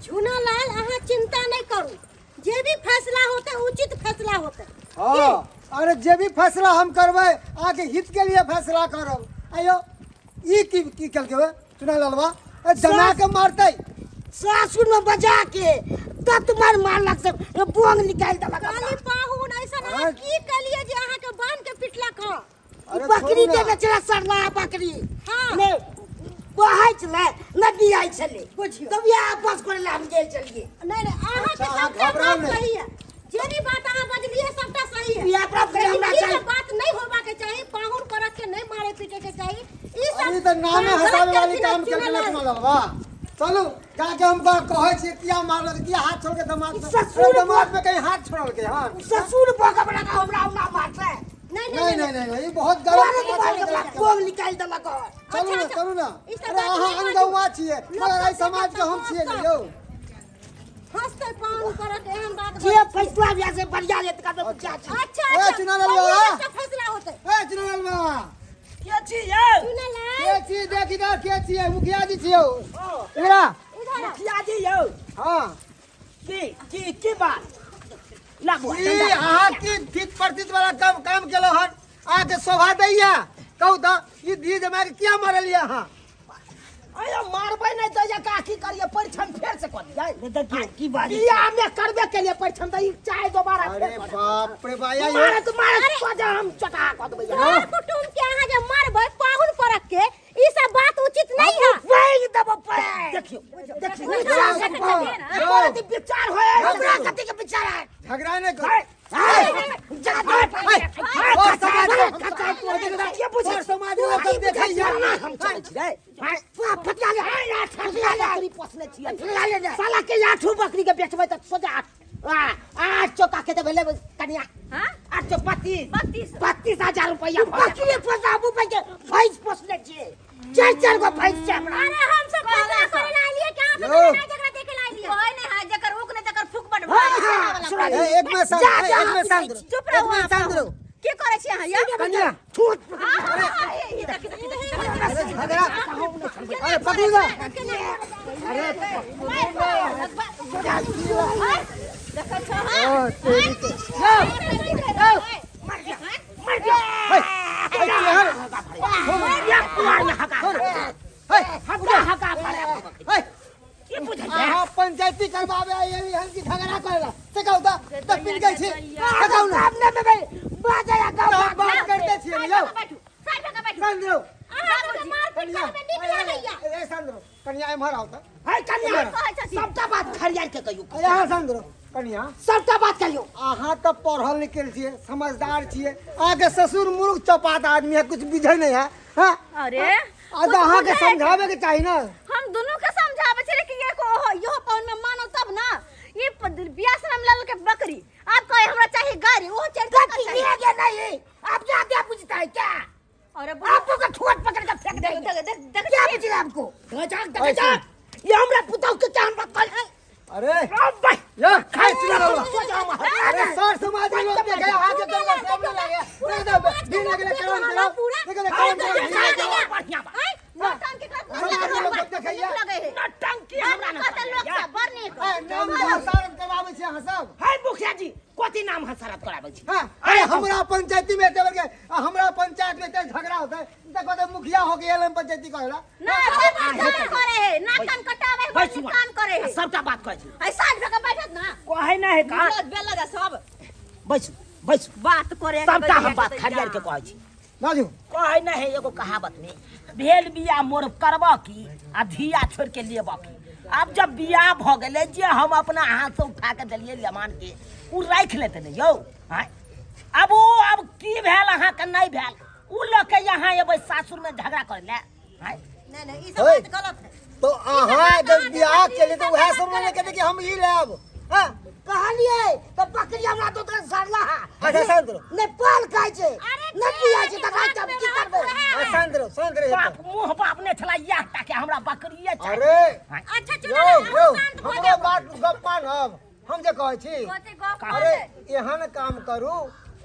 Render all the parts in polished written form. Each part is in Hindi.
झूनालाल अहाँ चिंता नहीं करू, जे भी फैसला होते उचित फैसला होते। हाँ, अरे जे भी फैसला हम करबे आगे हित के लिए फैसला करब। आयो ई की कल के चुना ललवा जना के मारते सासुर में बजा के तब तुम्हार मारलक से बोंग निकाल देलक। काली पाहुन ऐसा ना की कलिए जे अहाँ के बांध के पिटलक ह। बकरी के बेचला सरला बकरी। हां ने बहाई चले नदी आई चले बुझियो तब ये आपस करे हम गेल चलिए। नहीं अहाँ के सबटा बात सही है, जे भी बात अहाँ बजलिए सबटा सही है। या प्राप्त करे हमरा चाहिए बात नहीं होबा के चाहिए, पाहुन पर के नहीं मारे पीटे के चाहिए। ई सब अभी तो नामे हसावे वाली काम कर के चुना ललवा। चलो जाके हम कहे छी किया मारल किया हाथ छोड़ के दमाद में दमाद में कहीं हाथ छोड़ल के। हां ससुर बोका बड़ा का हमरा ना मारते। नहीं ये बहुत गलत बोंग निकाल देलक। चलू ना अरे अहाँ अनगौवा छिए मगर आई समाज के हम छिए यो हंसते पाहुन पर के एहन बात जे फैसला बिया से बढ़िया ले त का चाची। अच्छा ए चुना ललवा फैसला होते। ए चुना ललवा के छी ये झूनालाल के छी देखि ना के छी मुखिया जी छियो इधर मुखिया जी यो। हां की बात लागो ई अहाँ की ठीक प्रतित वाला काम केलो हन आके शोभा दैया कहू त ई दी जमा के किया मारलिया हां। अरे मारबै नहीं तो या का की करिए परीक्षण फेर से कर जाए। देखिए की बात बिया में करबे के लिए परीक्षण त ई चाहे दोबारा अरे फेर बाप रे बाया ये मारे को जा हम चटा क देबै। और कुटुम के अहाँ जे मारबै पाहुन पर के ई सब बात उचित नहीं है। वही दब पे देखियो बहुत विचार होए हमरा कथि के विचार है झगड़ा नहीं कर समाज लोग देखैया हम चल छी रे फटिया ले है ठटिया ले बकरी पोसने छी साला के आठू बकरी के बेचबै त सोजा आठ चौका के देबे ले कनिया। हां 8 32,000 रुपया बकरी पोसाबू पे के भैंस पोसने छी। चार गो भैंस छै हमरा। अरे हम सब फैसला करे ला लिए कहां पे लड़ाई झगड़ा देखे ला लिए होय नहीं है जकर उक ने जकर फुक बड़ भाई एक में शांत चुप रहो आप की करे छी अहाँ ये कन्या छूट झगड़ा अरे पकड़ू ना अरे देखो छ ओ तेरी के पंचायती करवावे ये हम की झगड़ा करेला से कहू त मिल गई छी कहू ना सामने में भाई बाजा या गाँव बात करते छी लो संद्रो अहाँ मार पीट करबे नीक लागैया। ए संद्रो कन्या एमहर आउ त है कन्या सबटा बात खरियार के कहियो यहाँ संद्रो कन्या सबटा बात कहियो। अहाँ तो पढ़ल लिखल छिए समझदार छिए आगे ससुर मूर्ख चपात आदमी है कुछ बुझे नहीं है। हां अरे आज अहाँ के समझावे के चाहिए ना। हम दोनों के समझावे छे कि ये को यो पाउन में मानो तब ना ये बियासरम लाल के बकरी आप कहे हमरा चाहिए गाड़ी वो चढ़ता ये के नहीं आप ज्यादा पूछता है क्या। अरे आपको का ठोट पकड़ के फेंक देंगे क्या पूछिए आपको गजक ये हमरा पुताऊ के जान मत कर। अरे भाई ये खाई चला अरे सर समाज में लोग देखे आगे तो सामने लगे दिन लगे करो पूरा बढ़िया बा नौटंकी के नौटंकी हमरा ना लोग सब बरनी नाम हसारत करावे छे हां सब है मुखिया जी कोती नाम हसारत करावे छी। हां अरे हमरा पंचायती में देवर के हमरा पंचायत में ते झगड़ा होता है देखो तो मुखिया हो गया पंचायती कहला ना बात करे है ना कान कटावे है काम करे है सबटा बात कहै छी ऐसा जगह बैठत ना कहै ना है का बेला जा सब बैस बात करे सबटा हम बात खरियार के कहै छी बाजू कहै ना है एगो कहावत में भेल बिया मोर करबा की आ धिया छोड़ के लेबा की। अब जब बिया भ गेले जे हम अपना हाथ से उठा के देलिए लमान के उ राख लेते ने यो हां अब की भेल अहाँ के नहीं भेल उ लोग के यहाँ एबै सासुर में झगड़ा कर ले हां नहीं ई सब बात गलत है। तो अहाँ जब बियाह के लिए तो वह सब ने कहते कि हम ही लेब। हां कहलिए तो बकरी हमरा तो सरला है अच्छा संद्रो नेपाल खाय छै नहीं आय छै त खाय तब की करबे। संद्रो बाप मुंह बाप ने छला या के हमरा बकरिए छै। अरे अच्छा यो चलो शांत हो हमरो जाओ बात गप मानब हम जे कहै छी कोते गप अरे एहन काम करू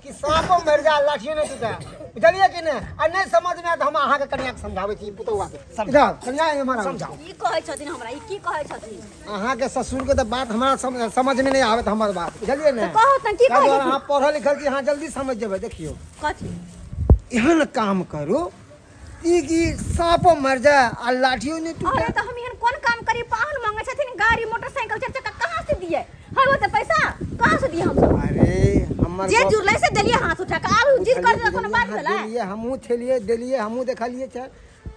कि सांपो मर जा लाठियो नहीं टूटा बुझलिए कि नहीं आ नहीं समझ में आए तो हम अहाँ के कन्या के समझाबै छी पुतौआ के इधर कन्या हमारा समझाओ ई कहै छथिन हमरा ई की कहै छथिन अहाँ के ससुर के तो बात हमारा समझ में नहीं आवत हमर बात बुझलिए ने तो कहत न की कहै छथिन अहाँ पढ़ल लिखल छी अहाँ जल्दी समझ जेबै देखियो कथी एहन काम करू कि सांपो मर जाए आ लाठियो नहीं टूटे अरे तो हम एहन कोन काम करी पाहुन मांगे छथिन गाड़ी मोटरसाइकिल चार चक्का कहां से दिए है वो तो पैसा कहां से दिए हम सब अरे हमर जे जुड़ले से देलिए हाथ उठा के आब जिद कर दे कोनो बात भेलै देलिए हमहू थेलिए देलिए हमहू देखलिए छै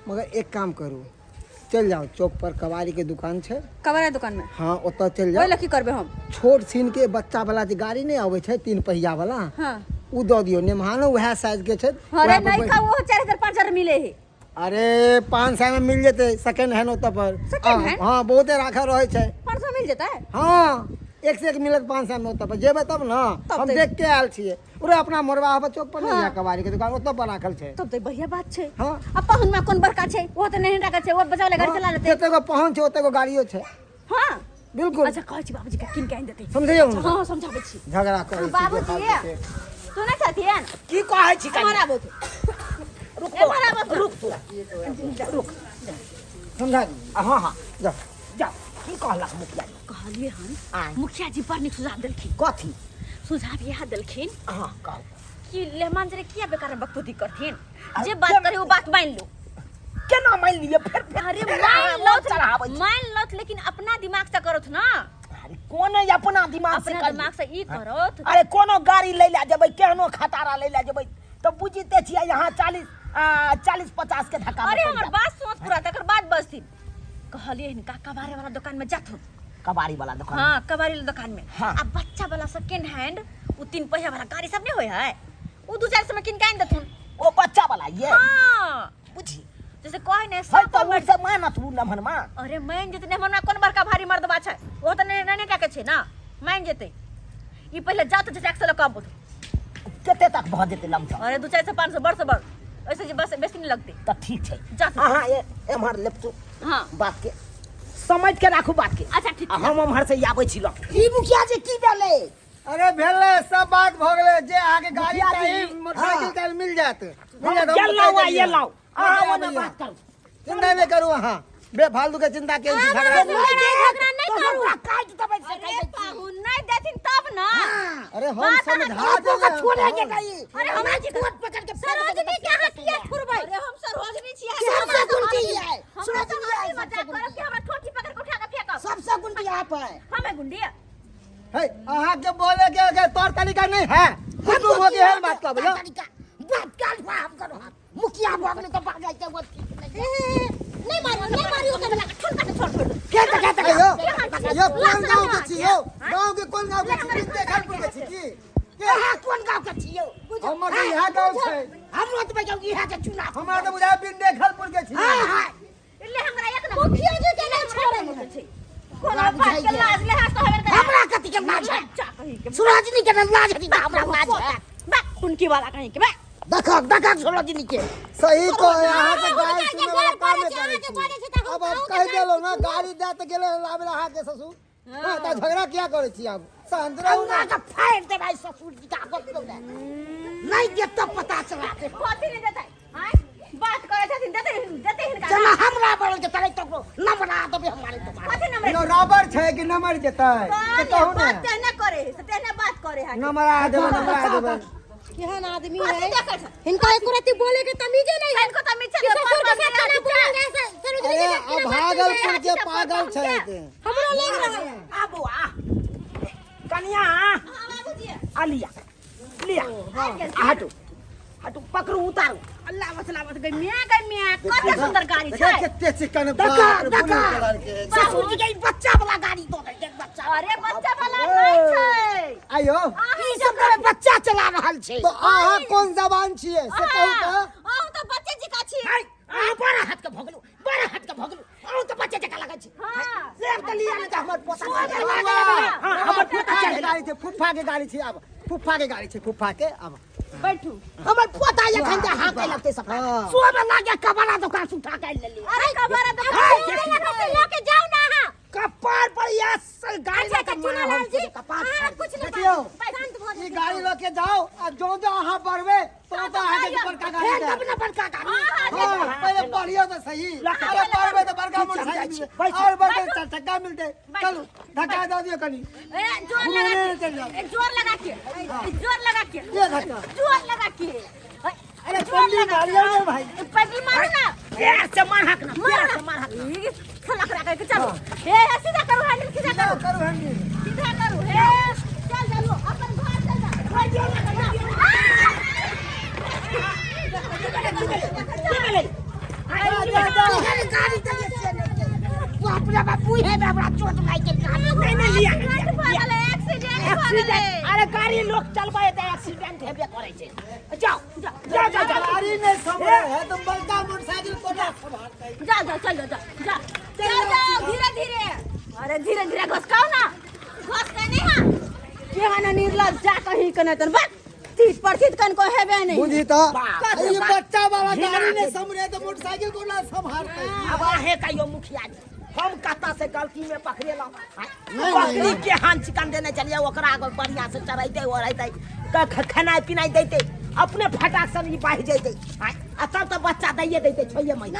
मगर एक काम करू चल जाओ चौक पर कबाड़ी के दुकान छै कबाड़ा दुकान में हाँ ओतऽ चल जाओ ओइ ला की करबे हम छोट सीन के बच्चा वाला जे गाड़ी नहीं आवे छै 3 पहिया वाला हां उ दऽ दियो नेमहानो वह साइज के छै अरे नहीं का वो 4000 5000 मिले है अरे 500 में मिल जेते सेकंड हैंड ओतऽ पर सेकंड हैंड? हाँ बहुते राखा रहे छै 500 मिल जेतै हाँ एक से एक मिलत 500 में ओतऽ पर जेबै तब ना तब हम तऽ- देख के आयल छियै उरे अपना मोरवा हवा चौक पर नहीं हाँ। है कबाड़ी के दुकान ओतऽ पर राखल छै तब तो बढ़िया बात छै हाँ अब पाहुन में कोन बड़का छै वो तो नहीं राखै छै वो बचाव ले गाड़ी चला लेते जते को पहुंच छै ओते को गाड़ियो छै हां बिल्कुल अच्छा कहै छी बाबूजी के किन के आइन देतै समझियौ अच्छा, हाँ समझाबै छी झगड़ा करे छी बाबूजी सुनै छथिन की कहै छी हमारा कन्या बोत रुक हमारा बोत रुक तू रुक समझा दी हाँ हाँ जा जा की कहलक मुखिया जी कहलिए हन आय मुखिया जी बड़ नीक सुझाव देलखिन कथी सुझाव यह देलखिन हाँ कह कि लेमान जरे किया बेकार बकबूती करथिन जे बात करे वो बात मान लो केना मान लिए फिर अरे चढ़ाबै छी। मान लत लेकिन अपना दिमाग से करत ना अरे कोन अपना दिमाग से अपना करियै? दिमाग से ई करत अरे कोनो गाड़ी ले ले जेबै केहनो खटारा ले ले जेबै तो बुझिते छियै यहाँ 40-50 के धक्का अरे हमर बात सोच पूरा तकर बाद बसथिन कहलिए हिनका कबाड़े वाला दुकान में जाथुन कबाड़ी वाला दुकान हाँ कबाड़ी वाला दुकान में हाँ। अब बच्चा वाला सेकंड हैंड वो 3 पहिया वाला गाड़ी सब नहीं होय है वो 2-4 में किन के आइन देथुन ओ बच्चा वाला ये हाँ बुझी जैसे कहे ने है सब तो मुझ से मानत हूँ नमन मा अरे मान जेते हमर में कोन बड़का भारी मर्दबा छै वो तो नहीं टाके छै ना मान जेते ई पहले जात छै टैक्स लगा बोत कते तक भ जेते लमसम अरे 2-4 से 500 वर्ष बढ़ ऐसे जे बस बेसी नहीं लगते तो ठीक छै जा तू। अहाँ एम्हर लेप्तू हाँ बात के समझ के राखू बात के अच्छा ठीक आ हम एम्हर से आबै छी ल ई मुखिया जी की भेलै अरे भेले सब बात भ गेले जे आगे गाड़ी मुखिया चाहिए जी, मोटरसाइकिल हाँ। चाहिए मिल जात ये लाओ आ ये लाओ अहाँ ओने बात करू चिंता नहीं करू अहाँ बेफालतू के चिंता के झगड़ा झगड़ा नहीं करू हमरा काट देबै से अरे कहै छी पाहुन नहीं देथिन तब ना अरे हम बात समझा आप देंगे को छोड़ेंगे नहीं अरे हमरा जी कोट पकड़ के सरोजनी के हाथ किया छुरबै अरे हम सरोजनी छियै सबसे गुंडी है सरोजनी है मजाक करब कि हमरा ठोठी पकड़ के उठा के फेंकब सबसे गुंडी आप है हमें गुंडी है अहाँ के बोले के तौर तरीका नहीं है खुद हो के है बात का बोलो बात काट हम करो हम मुखिया भगले तो भाग जाते वो नहीं मारियो के वाला ठोल काट छोड़ के तक यो कौन गांव के छी यो गांव के कौन गांव के छी देखल पर के छी की कहाँ कौन गांव के छियो हमर के यहाँ गांव छै हमरो तो बजाऊ इहा के चुनाव हमरा तो बुझा बिन देखलपुर के छी हां ले हमरा एक ना मुखिया जी के नहीं छोड़े छै कोनो बात के लाज ले हाथ कहबे हमरा कथि के लाज है सुराजनी के लाज है हमरा लाज है बा उनकी वाला कहीं के बा दखक सुराजनी के सही को यहाँ से गाड़ी सुने वाला काम नहीं करे छी अब कह देलो ना गाड़ी दे त गेले लाबे अहाँ के ससुर हां त झगड़ा क्या करे छी अब शांत रहू हमरा ना का फाड़ दे भाई ससुर जी का बोल दे नहीं दे तो पता चला दे कथि नहीं देतै हां बात करे छथिन देते हिनका चला हमरा बोल के तले तो नंबरा देबे हमारे तो कथि नंबर यो रबर छै कि नंबर जेतै से कहू ना बात तेने करे से तेने बात करे है नंबर आ देबै केहन आदमी है इनका एक रति बोले के तमीज नहीं है इनको तमीज है ससुर के साथ खाना बोलेंगे सरोजनी अरे के अब भागलपुर के पागल छै हमरो लग रहा है आबो आ कनिया बाबूजी आ लिया लिया हटो हटो पकड़ू उतारो अल्लाह मसला गई मियां कते सुंदर गाड़ी छै केते चिकन दका बार दका बुलू कलर के ससुर जी के बच्चा वाला गाड़ी दो दे बच्चा अरे बच्चा वाला नहीं छै आयो ई सब करे बच्चा चला रहल छै तो अहाँ कोन जबान छियै से कहू त हम तो बच्चे जी का छी हाय आ बड़ा हाथ के भगलू बड़ा हाथ के भगलू आ तो बच्चे जका लगे छै हां लेब त लिया नहीं त हमर पोता हां हमर पोता चढ़े गाड़ी छै फुफा के गाड़ी छै अब फुफा के गाड़ी छै फुफा के अब बैठू हमर पोता एखन जे हाथ लगते सब हाँ। सोबे लागे कबरा दुकान से उठा के ले ली अरे कबारा तो हाय, लेके जाओ ना हां कपार पर या गाड़ी अच्छा, का चुना लाल जी कपार कुछ नहीं देखियो शांत भ ई गाड़ी लेके जाओ आ जो धक्का मिलते चलो धक्का दे दियो कनी ए जोर लगा के जोर लगा के ये धक्का जोर लगा के अरे पंडी मारियो रे भाई पैदल मारो ना पैर से मार हकना पैर से मार हकना ये फलक रखा के चलो ए सीधा करो हैंडल सीधा करो करो हंडी सीधा करो ए चल चलो अपन घर चल जा घर जोर लगा गाड़ी बाप रे बापू है बड़ा चोट खाई के नहीं लिया एक्सीडेंट अरे गाड़ी लोग चलबे त एक्सीडेंट हेबे करे छे जाओ गाड़ी में संभल है तो बड़का मोटरसाइकिल कोना संभालते जा चल धीरे धीरे अरे धीरे धीरे घसकाओ ना घस के नहीं हां के हना निर्लज जा कहीं कने तन बस तीत पर तीत कन को हेबे नहीं बुझी तो ये बच्चा वाला गाड़ी में संभले तो मोटरसाइकिल कोना संभालते अब आहे कहियो मुखिया जी हम कहता से गलती में पकड़ेला बकरी के हाथ चिकन देने चलिए ओकरा आगे बढ़िया से चराइते ओराइते खाना पीना देते अपने फटाक से बाहि जैते आ तब तो बच्चा दैए देते 6 महीना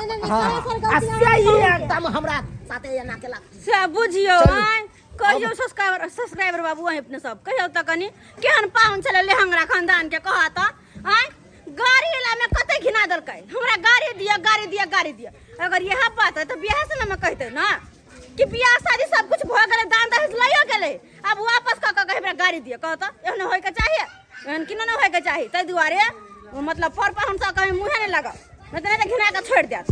आ से ही एकदम हमरा साथे एना केला से बुझियो कहियो सब्सक्राइबर बाबू अपने सब कहियो त कनी केहन पाहुन चले लेहंगरा खानदान के कहा त गाड़ी ला में कते घिना दलकै हमरा गाड़ी दिया अगर यह बात है तो बियाह से ना कहते ना कि बियाह शादी सब कुछ भ गेले दान दहेज लइयो गेले अब वापस क हमरा गाड़ी दिया कहत एहन होय के चाहिए एहन कि ना होय के चाहिए तै दुआरे मतलब पर पाहुन सब कहीं मुंहे नहीं लगा नहीं तो घिना के छोड़ देत